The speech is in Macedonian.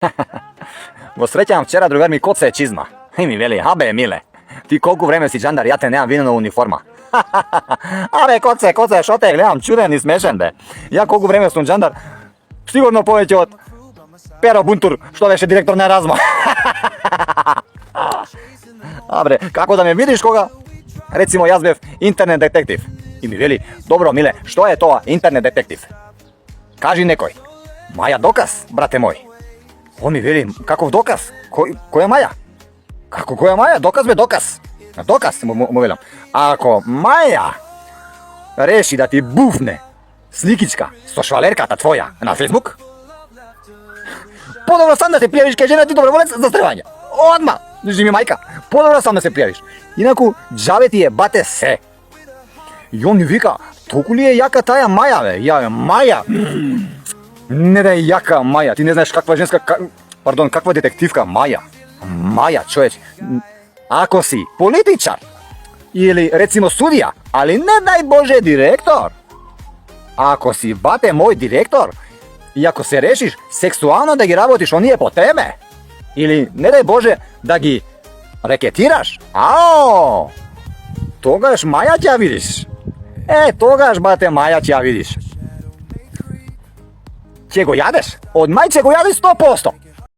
Го среќавам вчера другар ми коце чизма. И ми вели, абе Миле, ти колку време си джандар, ја те немам видено униформа. Абе коце, шо те гледам чуден и смешен бе. Ја колку време сум джандар, сигурно повеќе од Перо Бунтур, што беше директор на Еразма. Абре, како да ме видиш кога? Рецимо јас бев интернет детектив. И ми вели, добро Миле, што е тоа интернет детектив? Кажи некој. Маја Доказ, брате мој. Он ми вели, каков доказ? Која Маја? Како која Маја? Доказ бе доказ. Доказ, му велам. Ако Маја реши да ти буфне сликичка со швалерката твоја на Фейсбук, подобро сам да се пријавиш кај жена ти доброволец за стревање. Одма, кажи ми мајка, подобро сам да се пријавиш. Инаку џабе ти е бате се. И он ми вика, толку ли е јака таја Маја бе? Ја Маја. Не да е јака Маја, ти не знаеш каква женска, каква детективка Маја. Маја, човеч, ако си политичар или рецимо судија, али не дај Боже директор, ако си бате мој директор и ако се решиш сексуално да ги работиш оние по теме, или не дај Боже да ги рекетираш, тогаш Маја ќе ја видиш. Тогаш бате Маја ќе ја видиш. Ќе го јадеш? Од мај ќе го јадеш 100%.